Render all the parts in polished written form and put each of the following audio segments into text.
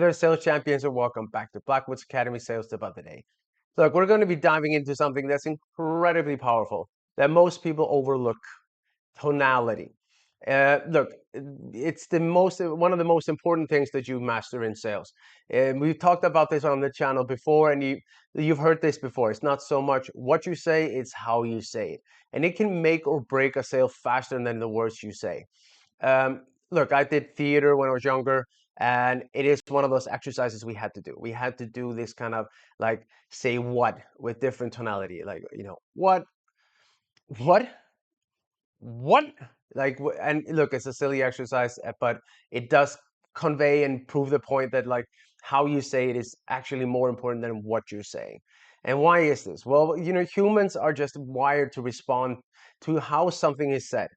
there, sales champions, and welcome back to Blackwood's Academy Sales Tip of the Day. Look, we're going to be diving into something that's incredibly powerful that most people overlook: tonality. Look, it's one of the most important things that you master in sales. And we've talked about this on the channel before, and you've heard this before. It's not so much what you say, it's how you say it. And it can make or break a sale faster than the words you say. Look, I did theater when I was younger, and it is one of those exercises we had to do. We had to do this kind of like say what with different tonality, like, what, what, and look, it's a silly exercise, but it does convey and prove the point that like how you say it is actually more important than what you're saying. And why is this? Well, humans are just wired to respond to how something is said,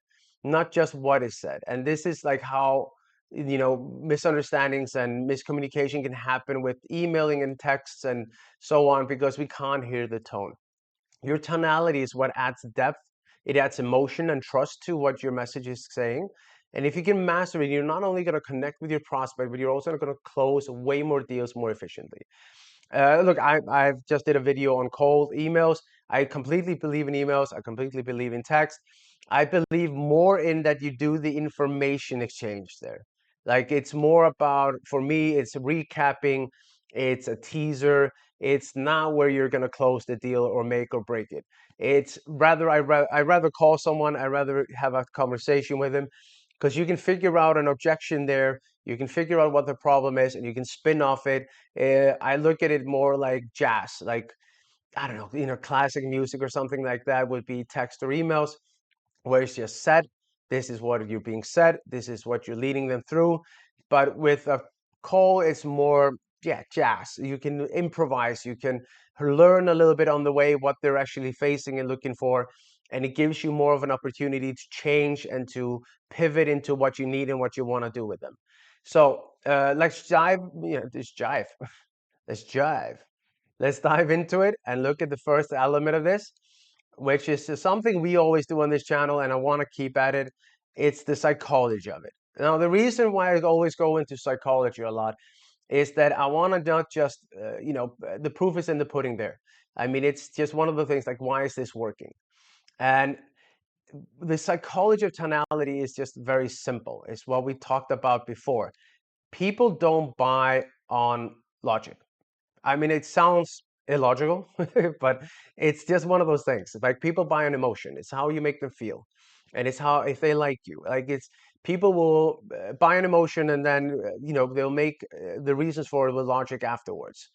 not just what is said. And this is like how misunderstandings and miscommunication can happen with emailing and texts and so on, because we can't hear the tone. Your tonality is what adds depth. It adds emotion and trust to what your message is saying. And if you can master it, you're not only going to connect with your prospect, but you're also going to close way more deals more efficiently. Look, I've just did a video on cold emails. I completely believe in emails. I completely believe in text. I believe more in that you do the information exchange there. Like, it's more about, for me, it's recapping, it's a teaser. It's not where you're going to close the deal or make or break it. It's rather, I rather call someone, I rather have a conversation with them, because you can figure out an objection there. You can figure out what the problem is, and you can spin off it. I look at it more like jazz, like, I don't know, classic music or something like that would be text or emails, where it's just said, this is what you're being said, this is what you're leading them through. But with a call, it's more, yeah, jazz. You can improvise, you can learn a little bit on the way what they're actually facing and looking for, and it gives you more of an opportunity to change and to pivot into what you need and what you want to do with them. So let's dive, just jive. Let's jive. Let's dive into it and look at the first element of this, which is something we always do on this channel, and I want to keep at it. It's the psychology of it. Now, the reason why I always go into psychology a lot is that I want to not just, the proof is in the pudding there. I mean, it's just one of the things like, why is this working? And the psychology of tonality is just very simple. It's what we talked about before. People don't buy on logic. I mean, it sounds illogical, but it's just one of those things. Like, people buy an emotion. It's how you make them feel, and it's how, if they like you. Like, it's people will buy an emotion, and then they'll make the reasons for it with logic afterwards.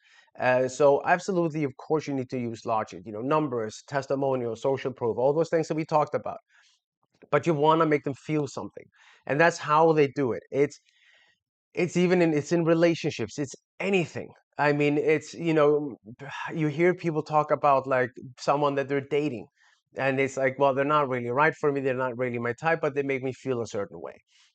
So absolutely, of course, you need to use logic. Numbers, testimonials, social proof, all those things that we talked about. But you want to make them feel something, and that's how they do it. It's in relationships, it's anything. I mean, it's you hear people talk about like someone that they're dating, and it's like, well, they're not really right for me, they're not really my type, but they make me feel a certain way.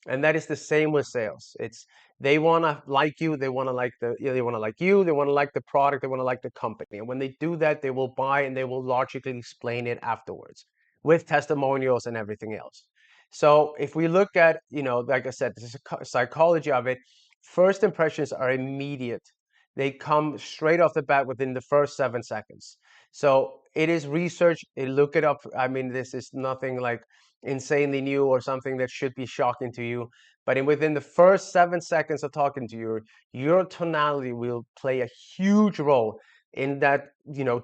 And that is the same with sales. It's, they want to like you, they want to like they want to like you, they want to like the product, they want to like the company, and when they do that, they will buy, and they will logically explain it afterwards with testimonials and everything else. So if we look at, like I said, the psychology of it, first impressions are immediate. They come straight off the bat within the first 7 seconds. So it is research. Look it up. I mean, this is nothing like insanely new or something that should be shocking to you. But within the first 7 seconds of talking to you, your tonality will play a huge role in that,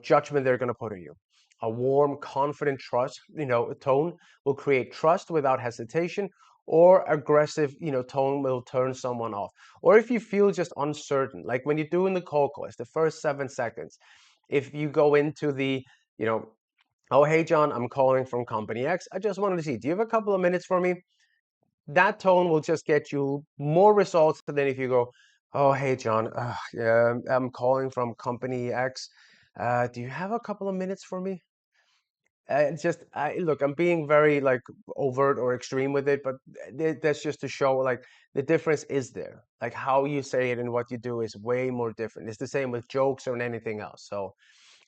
judgment they're going to put on you. A warm, confident tone will create trust without hesitation, or aggressive, tone will turn someone off. Or if you feel just uncertain, like when you're doing the cold calls, the first 7 seconds, if you go into the, oh, hey, John, I'm calling from company X. I just wanted to see, do you have a couple of minutes for me? That tone will just get you more results than if you go, oh, hey, John, yeah, I'm calling from company X. Do you have a couple of minutes for me? Look, I'm being very like overt or extreme with it, but that's just to show like the difference is there. Like, how you say it and what you do is way more different. It's the same with jokes or anything else. So,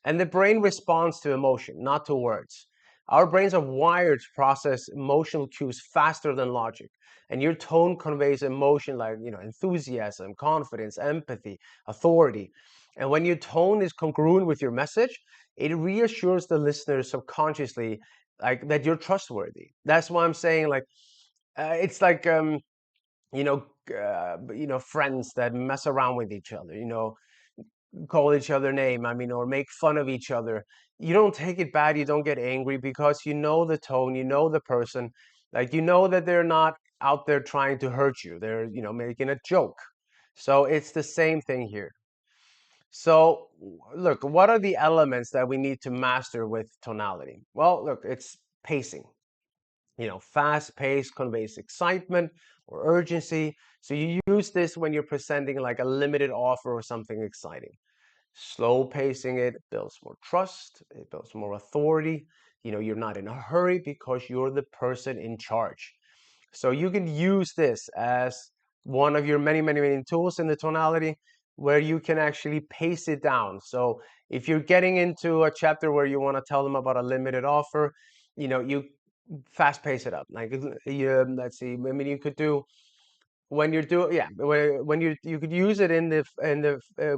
and the brain responds to emotion, not to words. Our brains are wired to process emotional cues faster than logic. And your tone conveys emotion like, enthusiasm, confidence, empathy, authority. And when your tone is congruent with your message, it reassures the listener subconsciously like that you're trustworthy. That's why I'm saying like it's like friends that mess around with each other, call each other name, or make fun of each other. You don't take it bad, you don't get angry because you know the tone, you know the person, like you know that they're not out there trying to hurt you. They're, making a joke. So it's the same thing here. So look, what are the elements that we need to master with tonality? Well, look, it's pacing. Fast pace conveys excitement or urgency. So you use this when you're presenting like a limited offer or something exciting. Slow pacing it builds more trust, it builds more authority. You're not in a hurry because you're the person in charge. So you can use this as one of your many, many, many tools in the tonality where you can actually pace it down. So if you're getting into a chapter where you want to tell them about a limited offer, you fast pace it up. Like, let's see, you could do when you're doing, yeah, when you could use it in the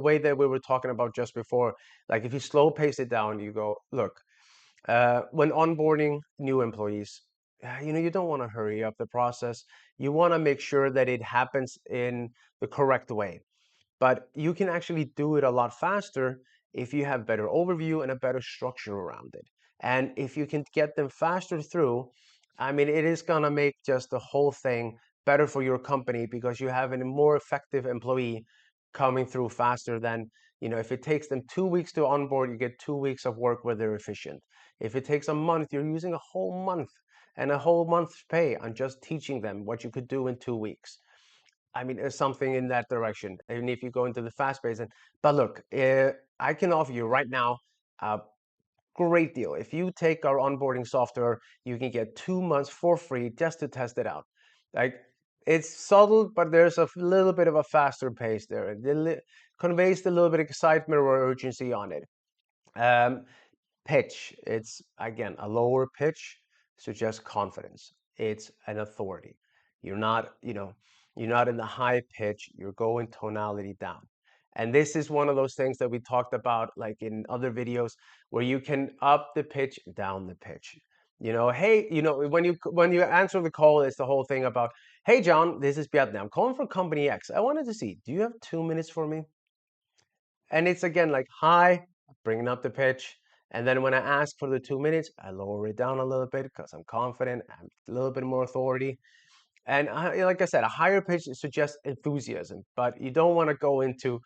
way that we were talking about just before. Like if you slow pace it down, you go, look, when onboarding new employees, you don't want to hurry up the process. You want to make sure that it happens in the correct way. But you can actually do it a lot faster if you have better overview and a better structure around it. And if you can get them faster through, it is gonna make just the whole thing better for your company because you have a more effective employee coming through faster than, if it takes them 2 weeks to onboard, you get 2 weeks of work where they're efficient. If it takes a month, you're using a whole month and a whole month's pay on just teaching them what you could do in 2 weeks. It's something in that direction. Even if you go into the fast pace, but look, I can offer you right now a great deal. If you take our onboarding software, you can get 2 months for free just to test it out. Like it's subtle, but there's a little bit of a faster pace there. It conveys a little bit of excitement or urgency on it. Um, Pitch, it's again a lower pitch, suggests confidence. It's an authority. You're not, you're not in the high pitch, you're going tonality down. And this is one of those things that we talked about like in other videos where you can up the pitch, down the pitch. Hey, when you answer the call, it's the whole thing about, hey John, this is Bjarne. I'm calling from company X. I wanted to see, do you have 2 minutes for me? And it's again like hi, bringing up the pitch. And then when I ask for the 2 minutes, I lower it down a little bit because I'm confident, I have a little bit more authority. And like I said, a higher pitch suggests enthusiasm, but you don't want to go into,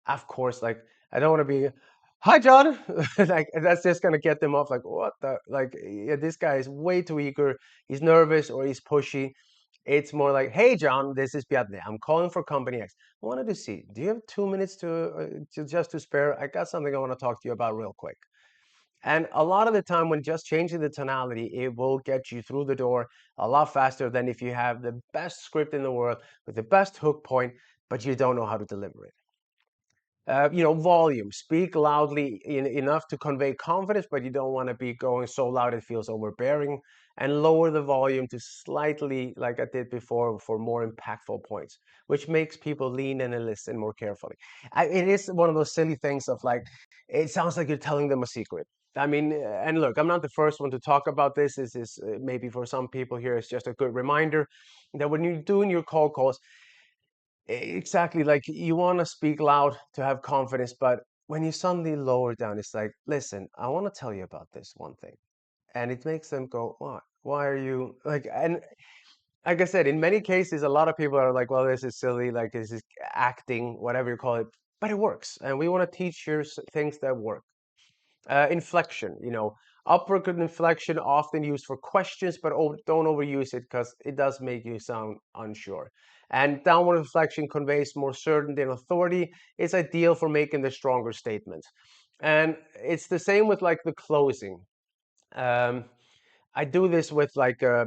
of course, like I don't want to be, hi John, like that's just gonna get them off. Like what the, like yeah, this guy is way too eager. He's nervous or he's pushy. It's more like, hey, John, this is Bjarne. I'm calling for Company X. I wanted to see, do you have 2 minutes to spare? I got something I want to talk to you about real quick. And a lot of the time, when just changing the tonality, it will get you through the door a lot faster than if you have the best script in the world with the best hook point, but you don't know how to deliver it. Volume. Speak loudly enough to convey confidence, but you don't want to be going so loud it feels overbearing. And lower the volume to slightly, like I did before, for more impactful points, which makes people lean in and listen more carefully. It is one of those silly things of like, it sounds like you're telling them a secret. And look, I'm not the first one to talk about this. This is maybe for some people here, it's just a good reminder that when you're doing your cold calls, exactly, like you want to speak loud to have confidence, but when you suddenly lower down, it's like, listen, I want to tell you about this one thing. And it makes them go, what? Why are you like, and like I said, in many cases, a lot of people are like, well, this is silly, like this is acting, whatever you call it, but it works. And we want to teach you things that work. Inflection, upward inflection often used for questions, but don't overuse it because it does make you sound unsure. And downward inflection conveys more certainty and authority. It's ideal for making the stronger statements. And it's the same with like the closing. Um, I do this with like, I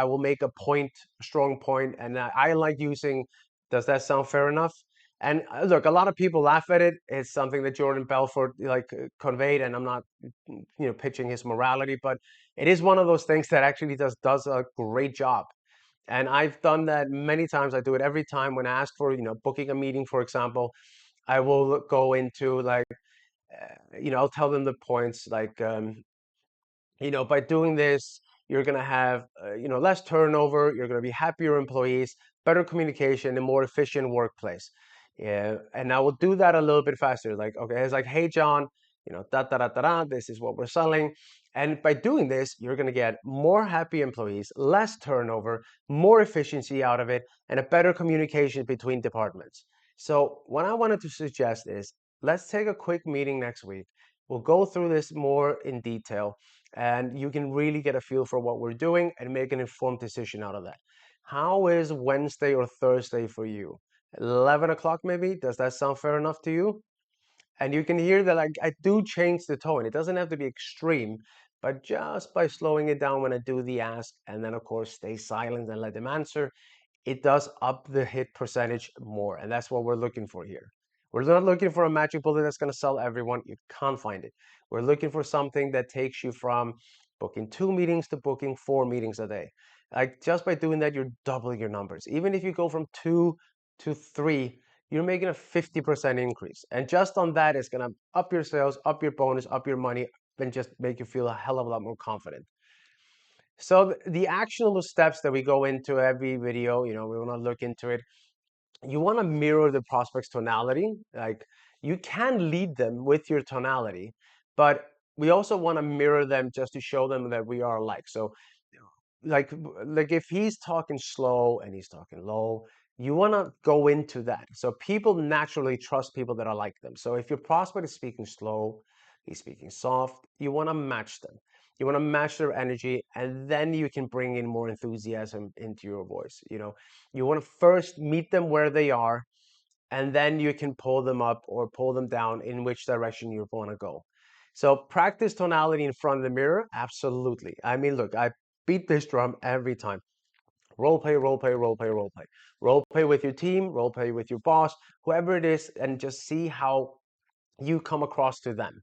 will make a point, a strong point, and I like using, does that sound fair enough? And look, a lot of people laugh at it. It's something that Jordan Belfort conveyed, and I'm not, pitching his morality, but it is one of those things that actually does a great job. And I've done that many times. I do it every time when I ask for, booking a meeting, for example. I will go into I'll tell them the points by doing this, you're going to have, less turnover, you're going to be happier employees, better communication, and more efficient workplace. Yeah, and I will do that a little bit faster. Like, okay, it's like, hey, John, da da da da da, this is what we're selling. And by doing this, you're going to get more happy employees, less turnover, more efficiency out of it, and a better communication between departments. So, what I wanted to suggest is let's take a quick meeting next week. We'll go through this more in detail, and you can really get a feel for what we're doing and make an informed decision out of that. How is Wednesday or Thursday for you? 11 o'clock maybe? Does that sound fair enough to you? And you can hear that I do change the tone. It doesn't have to be extreme, but just by slowing it down when I do the ask, and then of course stay silent and let them answer, it does up the hit percentage more. And that's what we're looking for here. We're not looking for a magic bullet that's going to sell everyone. You can't find it. We're looking for something that takes you from booking 2 meetings to booking 4 meetings a day. Like just by doing that, you're doubling your numbers. Even if you go from 2 to 3, you're making a 50% increase. And just on that, it's going to up your sales, up your bonus, up your money, and just make you feel a hell of a lot more confident. So the actionable steps that we go into every video, we want to look into it. You want to mirror the prospect's tonality. Like you can lead them with your tonality, but we also want to mirror them just to show them that we are alike. So like like if he's talking slow and he's talking low, you want to go into that. So people naturally trust people that are like them. So if your prospect is speaking slow, he's speaking soft, you want to match them. You want to match their energy, and then you can bring in more enthusiasm into your voice. You want to first meet them where they are, and then you can pull them up or pull them down in which direction you want to go. So practice tonality in front of the mirror. Absolutely. I mean, look, I beat this drum every time. Role play, role play, role play, role play. Role play with your team, role play with your boss, whoever it is, and just see how you come across to them.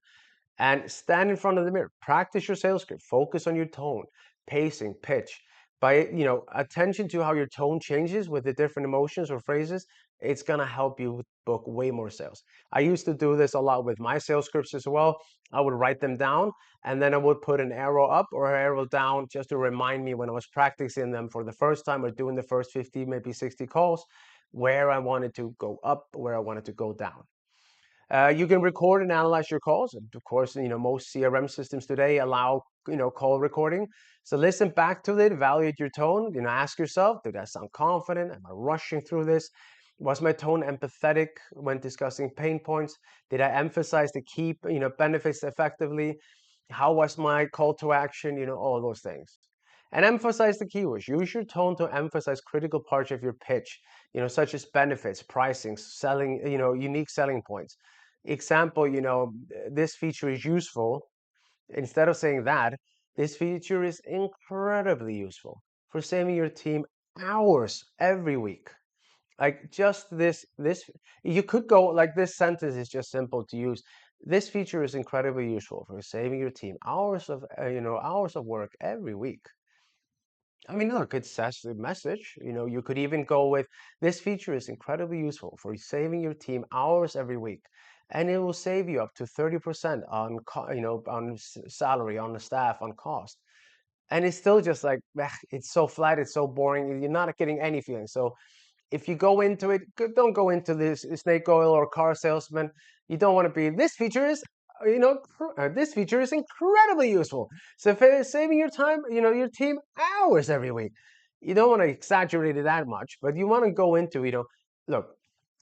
And stand in front of the mirror. Practice your sales script. Focus on your tone, pacing, pitch. By attention to how your tone changes with the different emotions or phrases, it's gonna help you book way more sales. I used to do this a lot with my sales scripts as well. I would write them down, and then I would put an arrow up or an arrow down just to remind me when I was practicing them for the first time or doing the first 50, maybe 60 calls, where I wanted to go up, where I wanted to go down. You can record and analyze your calls. Of course, most CRM systems today allow, call recording. So listen back to it, evaluate your tone, ask yourself, did I sound confident? Am I rushing through this? Was my tone empathetic when discussing pain points? Did I emphasize the key, benefits effectively? How was my call to action? All those things. And emphasize the keywords. Use your tone to emphasize critical parts of your pitch, such as benefits, pricing, selling, unique selling points. Example, this feature is useful. Instead of saying that, this feature is incredibly useful for saving your team hours every week. Like just this, you could go like this sentence is just simple to use. This feature is incredibly useful for saving your team hours of work every week. I mean, look, it says the message. You could even go with this feature is incredibly useful for saving your team hours every week, and it will save you up to 30% on, on salary, on the staff, on cost. And it's still just like, it's so flat, it's so boring. You're not getting any feeling. So if you go into it, don't go into this snake oil or car salesman. You don't want to be, this feature is, this feature is incredibly useful. So if it's saving your time, your team hours every week. You don't want to exaggerate it that much, but you want to go into, look,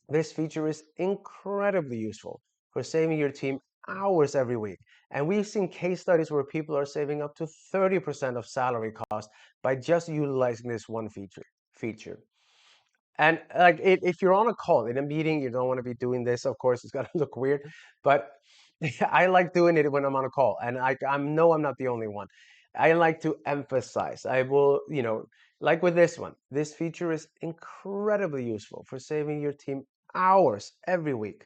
this feature is incredibly useful for saving your team hours every week. And we've seen case studies where people are saving up to 30% of salary cost by just utilizing this one feature. And like if you're on a call in a meeting, you don't want to be doing this. Of course, it's gonna look weird, but I like doing it when I'm on a call, and I know I'm not the only one. I like to emphasize. I will, like with this one, this feature is incredibly useful for saving your team hours every week.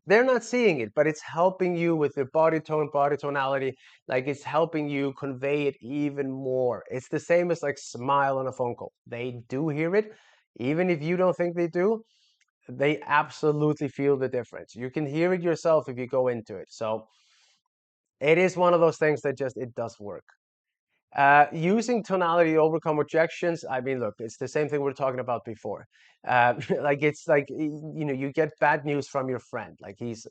They're not seeing it, but it's helping you with your body tone, body tonality. Like it's helping you convey it even more. It's the same as like smile on a phone call. They do hear it, even if you don't think they do. They absolutely feel the difference. You can hear it yourself if you go into it. So it is one of those things that just it does work. Using tonality to overcome objections. I mean, look, it's the same thing we are talking about before. Like it's like you get bad news from your friend, like he's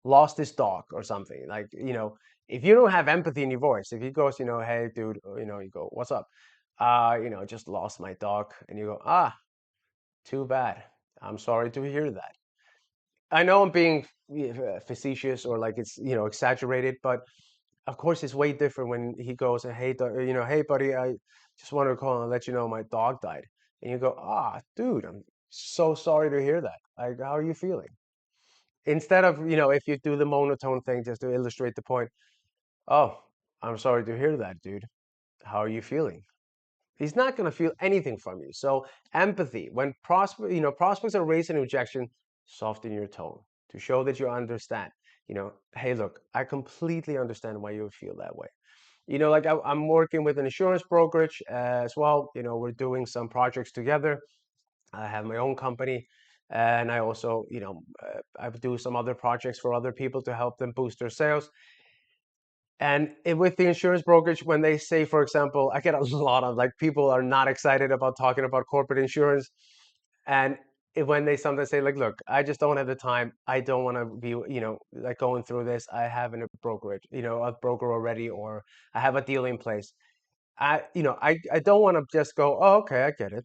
lost his dog or something. Like if you don't have empathy in your voice, if he goes, hey, dude, you go, what's up? Just lost my dog, and you go, too bad. I'm sorry to hear that. I know I'm being facetious or like it's exaggerated, but of course it's way different when he goes and hey, hey buddy, I just wanted to call and let you know my dog died, and you go, dude, I'm so sorry to hear that. Like, how are you feeling? Instead of if you do the monotone thing just to illustrate the point, oh, I'm sorry to hear that, dude. How are you feeling? He's not going to feel anything from you. So empathy, when prospects are raising an objection, soften your tone to show that you understand. Hey, look, I completely understand why you feel that way. Like I'm working with an insurance brokerage as well. We're doing some projects together. I have my own company, and I also, I do some other projects for other people to help them boost their sales. And with the insurance brokerage, when they say, for example, I get a lot of like people are not excited about talking about corporate insurance. And when they sometimes say, like, look, I just don't have the time. I don't want to be, like going through this. I have a brokerage, a broker already, or I have a deal in place. I don't want to just go, oh, okay, I get it.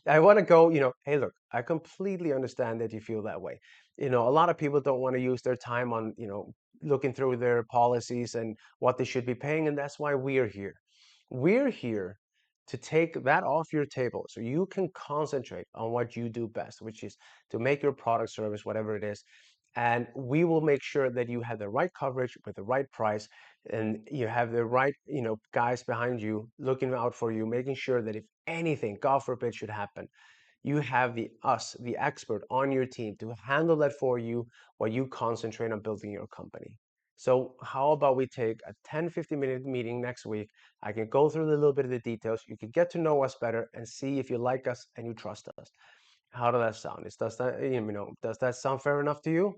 I want to go, hey, look, I completely understand that you feel that way. A lot of people don't want to use their time on, looking through their policies and what they should be paying. And that's why we're here. We're here to take that off your table so you can concentrate on what you do best, which is to make your product, service, whatever it is. And we will make sure that you have the right coverage with the right price, and you have the right guys behind you looking out for you, making sure that if anything, god forbid, should happen, you have the expert on your team to handle that for you while you concentrate on building your company. So how about we take a 10-15 minute meeting next week? I can go through a little bit of the details. You can get to know us better and see if you like us and you trust us. How does that sound? Does that sound fair enough to you?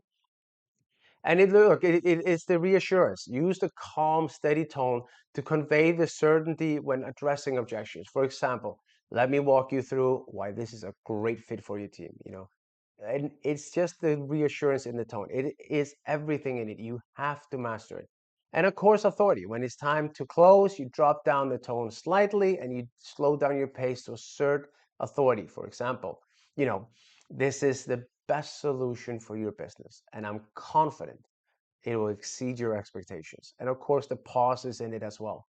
And it's the reassurance. Use the calm, steady tone to convey the certainty when addressing objections. For example, let me walk you through why this is a great fit for your team. And it's just the reassurance in the tone. It is everything in it. You have to master it. And of course, authority. When it's time to close, you drop down the tone slightly and you slow down your pace to assert authority. For example, you know, this is the best solution for your business, and I'm confident it will exceed your expectations. And of course, the pause is in it as well.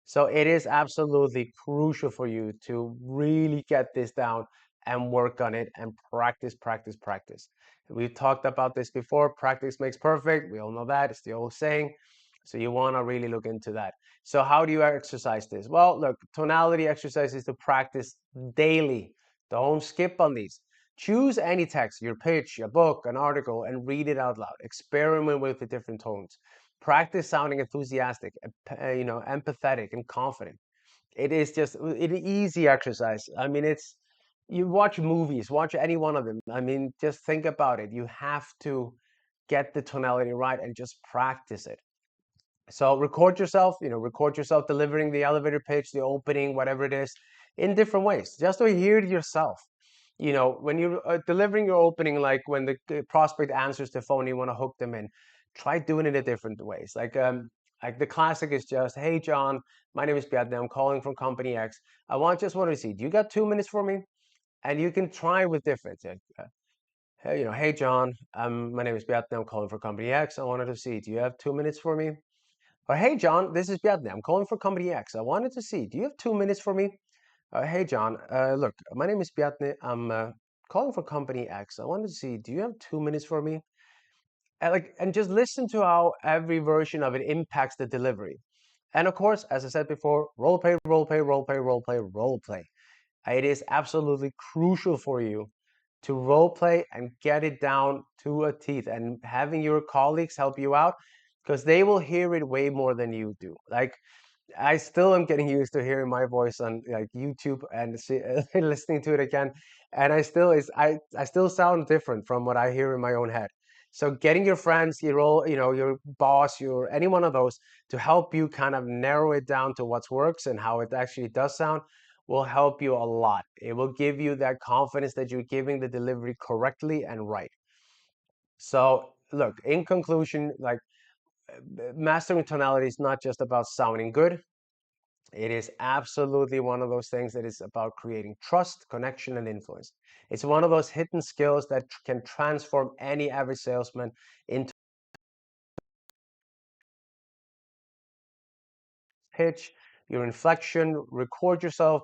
So it is absolutely crucial for you to really get this down and work on it and practice, practice, practice. We've talked about this before. Practice makes perfect. We all know that. It's the old saying. So you want to really look into that. So how do you exercise this? Well, look, tonality exercises to practice daily. Don't skip on these. Choose any text, your pitch, a book, an article, and read it out loud. Experiment with the different tones. Practice sounding enthusiastic, empathetic, and confident. It is just an easy exercise. I mean, you watch movies, watch any one of them. I mean, just think about it. You have to get the tonality right and just practice it. So record yourself delivering the elevator pitch, the opening, whatever it is, in different ways, just to hear it yourself. When you're delivering your opening, like when the prospect answers the phone, you want to hook them in, try doing it in different ways. Like the classic is just, hey, John, my name is Bjarne. I'm calling from company X. Just want to see, do you got 2 minutes for me? And you can try with different. Hey, John, my name is Bjarne. I'm calling from company X. I wanted to see, do you have 2 minutes for me? Or, hey, John, this is Bjarne. I'm calling for company X. I wanted to see, do you have 2 minutes for me? Hey, John, look, my name is Bjarne. I'm calling for company X. I wanted to see, do you have 2 minutes for me? And just listen to how every version of it impacts the delivery. And of course, as I said before, role play, role play, role play, role play, role play. It is absolutely crucial for you to role play and get it down to a teeth, and having your colleagues help you out because they will hear it way more than you do. Like, I still am getting used to hearing my voice on like YouTube and listening to it again, and I still sound different from what I hear in my own head. So getting your friends, your boss, your any one of those to help you kind of narrow it down to what works and how it actually does sound will help you a lot. It will give you that confidence that you're giving the delivery correctly and right. So look, in conclusion, like mastering tonality is not just about sounding good. It is absolutely one of those things that is about creating trust, connection, and influence. It's one of those hidden skills that can transform any average salesman into pitch, your inflection, record yourself,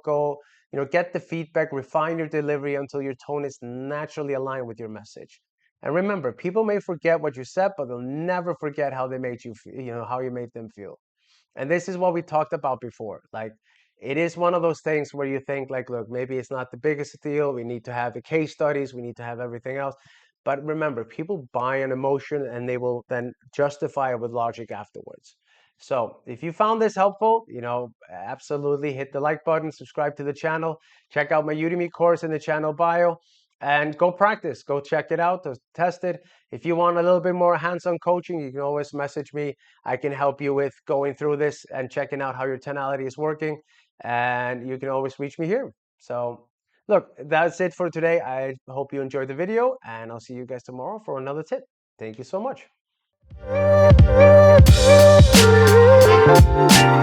get the feedback, refine your delivery until your tone is naturally aligned with your message. And remember, people may forget what you said, but they'll never forget how they made you, how you made them feel. And this is what we talked about before. Like, it is one of those things where you think, like, look, maybe it's not the biggest deal. We need to have the case studies, we need to have everything else. But remember, people buy an emotion and they will then justify it with logic afterwards. So if you found this helpful, absolutely hit the like button, subscribe to the channel, check out my Udemy course in the channel bio, and go practice. Go check it out, test it. If you want a little bit more hands-on coaching, you can always message me. I can help you with going through this and checking out how your tonality is working. And you can always reach me here. So look, that's it for today. I hope you enjoyed the video, and I'll see you guys tomorrow for another tip. Thank you so much.